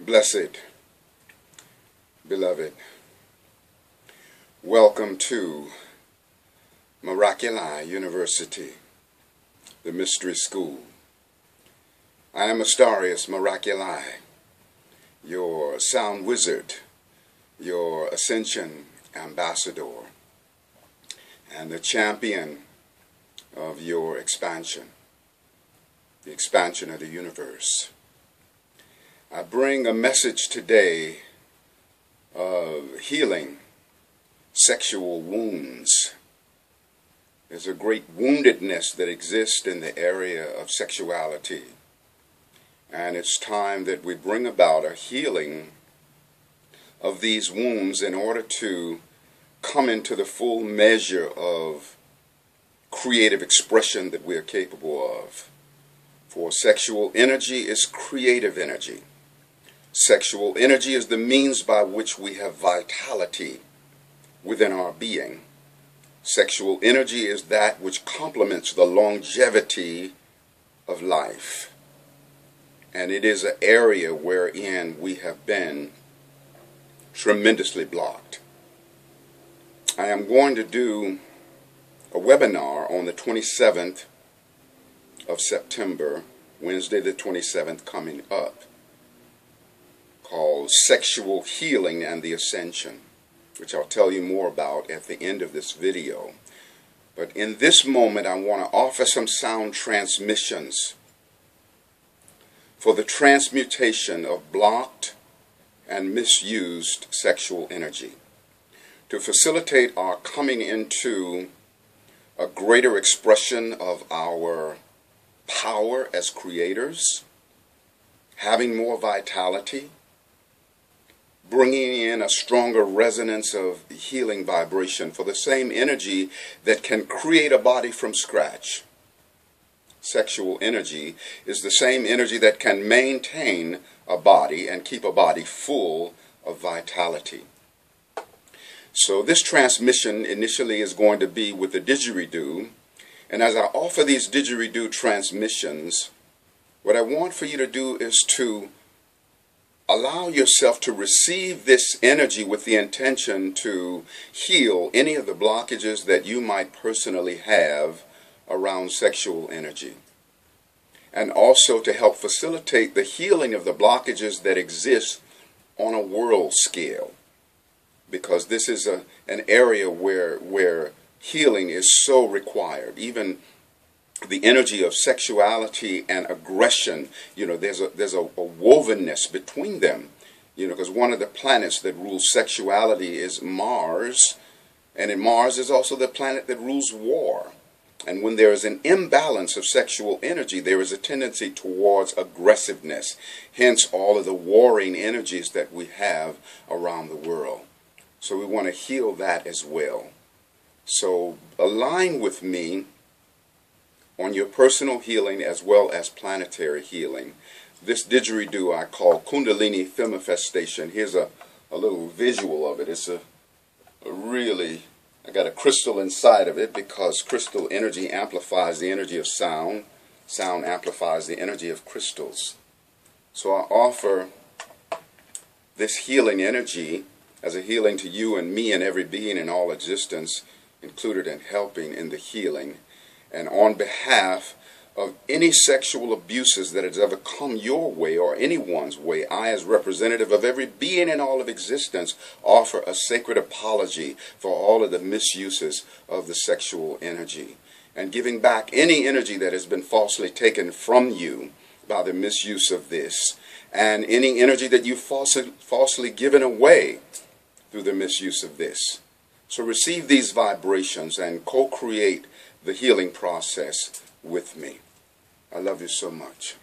Blessed, beloved, welcome to Astrological University, the Mystery School. I am Astarius Miraculii, your sound wizard, your ascension ambassador, and the champion of your expansion, the expansion of the universe. I bring a message today of healing sexual wounds. There's a great woundedness that exists in the area of sexuality. And it's time that we bring about a healing of these wounds in order to come into the full measure of creative expression that we are capable of. For sexual energy is creative energy. Sexual energy is the means by which we have vitality within our being. Sexual energy is that which complements the longevity of life. And it is an area wherein we have been tremendously blocked. I am going to do a webinar on the 27th of September, Wednesday the 27th coming up, called Sexual Healing and the Ascension, which I'll tell you more about at the end of this video. But in this moment, I want to offer some sound transmissions for the transmutation of blocked and misused sexual energy, to facilitate our coming into a greater expression of our power as creators, having more vitality, bringing in a stronger resonance of healing vibration for the same energy that can create a body from scratch. Sexual energy is the same energy that can maintain a body and keep a body full of vitality. So this transmission initially is going to be with the didgeridoo. And as I offer these didgeridoo transmissions, what I want for you to do is to allow yourself to receive this energy with the intention to heal any of the blockages that you might personally have around sexual energy. And also to help facilitate the healing of the blockages that exist on a world scale. Because this is an area where healing is so required. Even the energy of sexuality and aggression, there's a wovenness between them, because one of the planets that rules sexuality is Mars, and Mars is also the planet that rules war. And when there is an imbalance of sexual energy, there is a tendency towards aggressiveness, hence all of the warring energies that we have around the world. So we want to heal that as well. So align with me on your personal healing as well as planetary healing. This didgeridoo I call Kundalini Femifestation. Here's a little visual of it. It's I got a crystal inside of it because crystal energy amplifies the energy of sound. Sound amplifies the energy of crystals. So I offer this healing energy as a healing to you and me and every being in all existence, included in helping in the healing. And on behalf of any sexual abuses that has ever come your way or anyone's way, I, as representative of every being in all of existence, offer a sacred apology for all of the misuses of the sexual energy, and giving back any energy that has been falsely taken from you by the misuse of this, and any energy that you've falsely given away through the misuse of this. So receive these vibrations and co-create the healing process with me. I love you so much.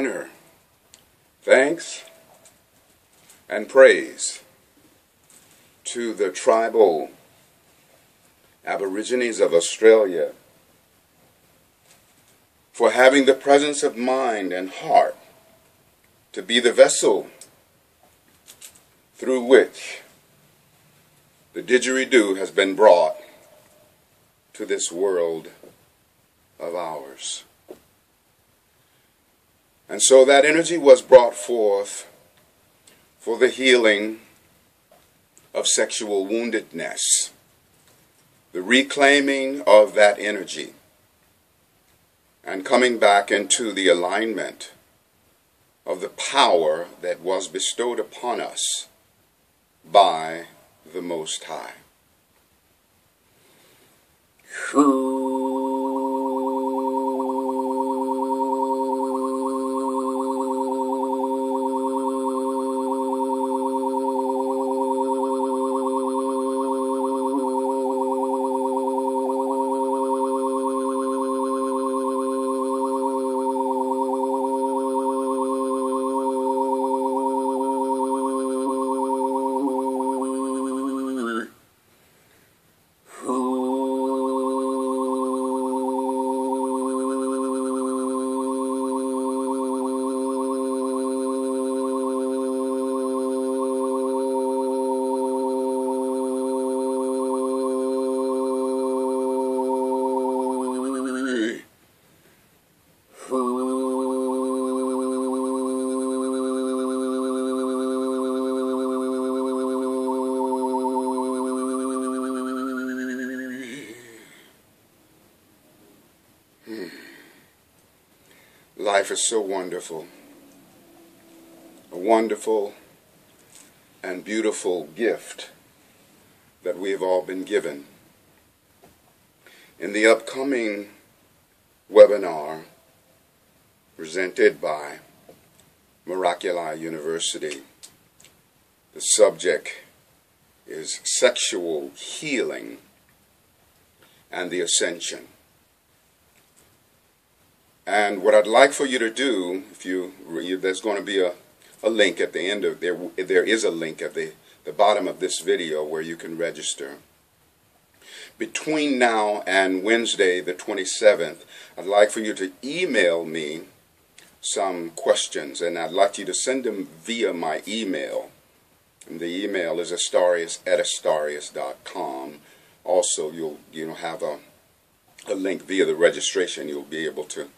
Honor, thanks, and praise to the tribal Aborigines of Australia for having the presence of mind and heart to be the vessel through which the didgeridoo has been brought to this world of ours. And so that energy was brought forth for the healing of sexual woundedness, the reclaiming of that energy, and coming back into the alignment of the power that was bestowed upon us by the Most High. Life is so wonderful. A wonderful and beautiful gift that we have all been given. In the upcoming webinar presented by Astrological University, the subject is sexual healing and the ascension. And what I'd like for you to do, there's going to be a link at the end of there is a link at the bottom of this video where you can register. Between now and Wednesday the 27th, I'd like for you to email me some questions, and I'd like you to send them via my email. And the email is astarius@astarius.com. Also, you'll have a link via the registration. You'll be able to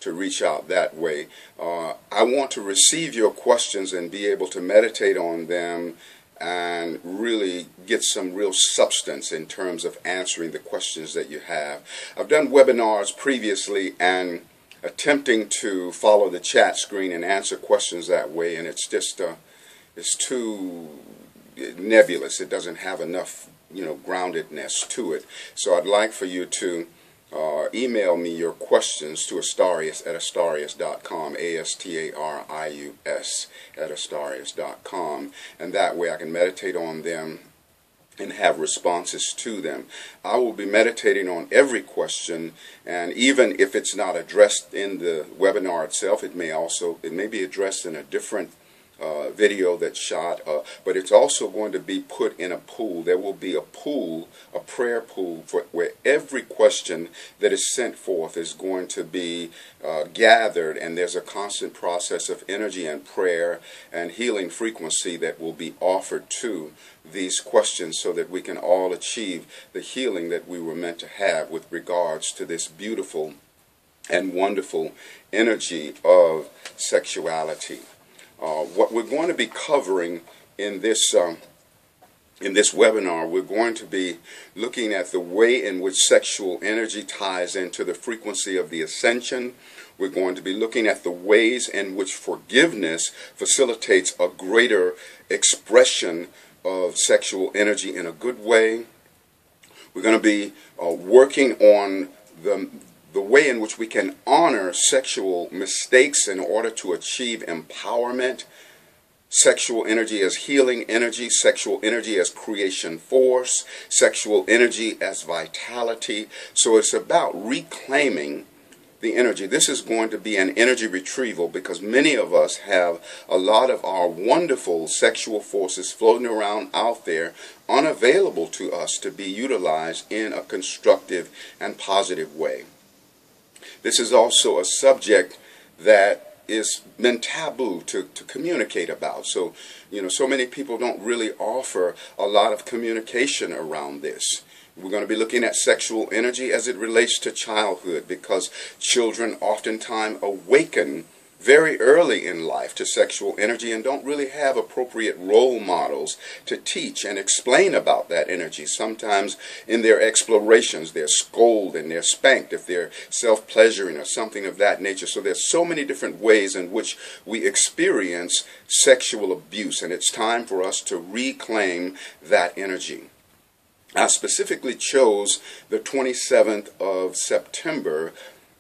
reach out that way. I want to receive your questions and be able to meditate on them and really get some real substance in terms of answering the questions that you have. I've done webinars previously and attempting to follow the chat screen and answer questions that way, and it's just it's too nebulous. It doesn't have enough groundedness to it. So I'd like for you to email me your questions to astarius@astarius.com, astarius@astarius.com, and that way I can meditate on them and have responses to them. I will be meditating on every question, and even if it's not addressed in the webinar itself, it may be addressed in a different video that's shot, but it's also going to be put in a pool. There will be a prayer pool, where every question that is sent forth is going to be gathered, and there's a constant process of energy and prayer and healing frequency that will be offered to these questions so that we can all achieve the healing that we were meant to have with regards to this beautiful and wonderful energy of sexuality. What we're going to be covering in this webinar, we're going to be looking at the way in which sexual energy ties into the frequency of the ascension. We're going to be looking at the ways in which forgiveness facilitates a greater expression of sexual energy in a good way. We're going to be working on the way in which we can honor sexual mistakes in order to achieve empowerment, sexual energy as healing energy, sexual energy as creation force, sexual energy as vitality. So it's about reclaiming the energy. This is going to be an energy retrieval because many of us have a lot of our wonderful sexual forces floating around out there, unavailable to us to be utilized in a constructive and positive way. This is also a subject that is been taboo to communicate about. So, so many people don't really offer a lot of communication around this. We're going to be looking at sexual energy as it relates to childhood, because children oftentimes awaken very early in life to sexual energy and don't really have appropriate role models to teach and explain about that energy. Sometimes in their explorations they're scolded and they're spanked if they're self-pleasuring or something of that nature. So there's so many different ways in which we experience sexual abuse, and it's time for us to reclaim that energy. I specifically chose the 27th of September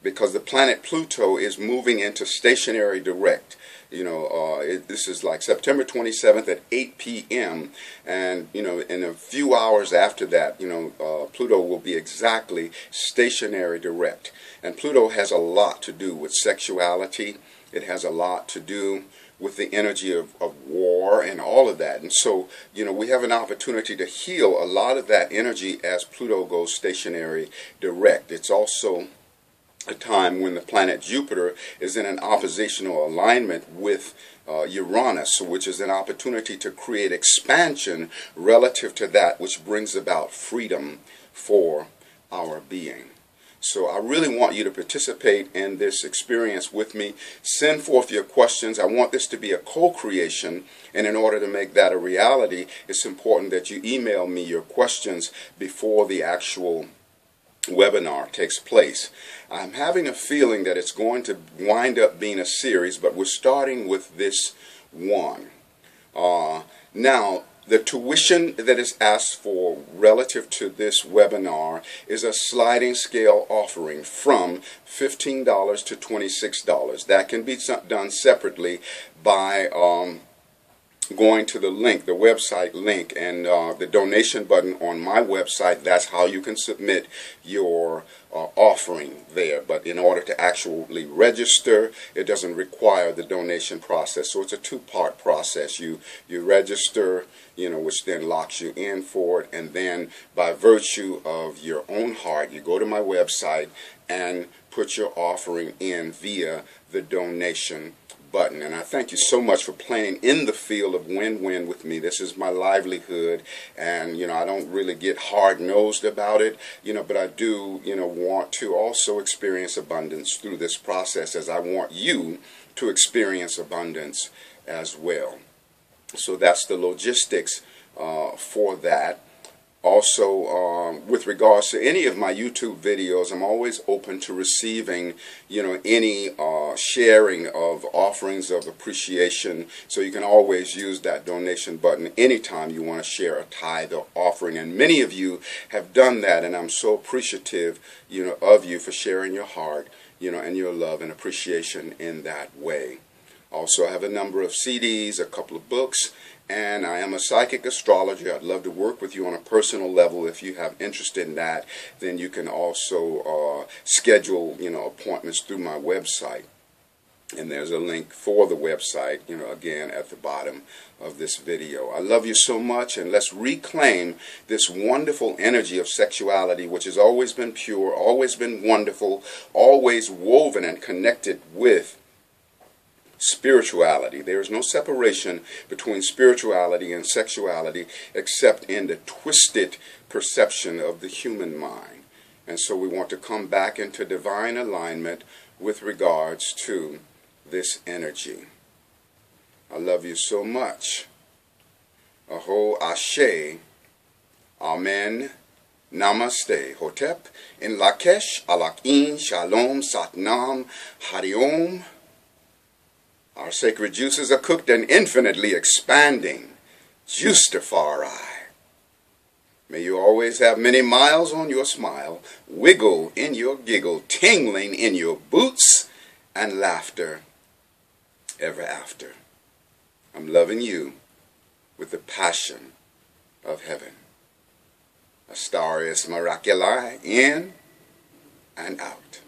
because the planet Pluto is moving into stationary direct. This is like September 27th at 8 p.m. and in a few hours after that, Pluto will be exactly stationary direct. And Pluto has a lot to do with sexuality. It has a lot to do with the energy of war and all of that. And so, we have an opportunity to heal a lot of that energy as Pluto goes stationary direct. It's also a time when the planet Jupiter is in an oppositional alignment with Uranus, which is an opportunity to create expansion relative to that which brings about freedom for our being. So I really want you to participate in this experience with me. Send forth your questions. I want this to be a co-creation, and in order to make that a reality, it's important that you email me your questions before the actual webinar takes place. I'm having a feeling that it's going to wind up being a series, but we're starting with this one. Now, the tuition that is asked for relative to this webinar is a sliding scale offering from $15 to $26. That can be done separately by going to the link, the website link, and the donation button on my website. That's how you can submit your offering there. But in order to actually register, it doesn't require the donation process. So it's a two-part process. You register, which then locks you in for it, and then by virtue of your own heart, you go to my website and put your offering in via the donation button. And I thank you so much for playing in the field of win-win with me. This is my livelihood, and I don't really get hard-nosed about it, but I do want to also experience abundance through this process, as I want you to experience abundance as well. So that's the logistics for that. Also, with regards to any of my YouTube videos, I'm always open to receiving, any sharing of offerings of appreciation. So you can always use that donation button anytime you want to share a tithe or offering. And many of you have done that, and I'm so appreciative, of you for sharing your heart, and your love and appreciation in that way. Also, I have a number of CDs, a couple of books, and I am a psychic astrologer. I'd love to work with you on a personal level. If you have interest in that, then you can also schedule, appointments through my website. And there's a link for the website, again, at the bottom of this video. I love you so much, and let's reclaim this wonderful energy of sexuality, which has always been pure, always been wonderful, always woven and connected with spirituality. There is no separation between spirituality and sexuality except in the twisted perception of the human mind. And so we want to come back into divine alignment with regards to this energy. I love you so much. Aho Ashe. Amen. Namaste. Hotep. In Lakesh. Alakin. Shalom. Satnam. Hariom. Our sacred juices are cooked and infinitely expanding. Justafari. May you always have many miles on your smile, wiggle in your giggle, tingling in your boots, and laughter ever after. I'm loving you with the passion of heaven. Astarius Miraculi, in and out.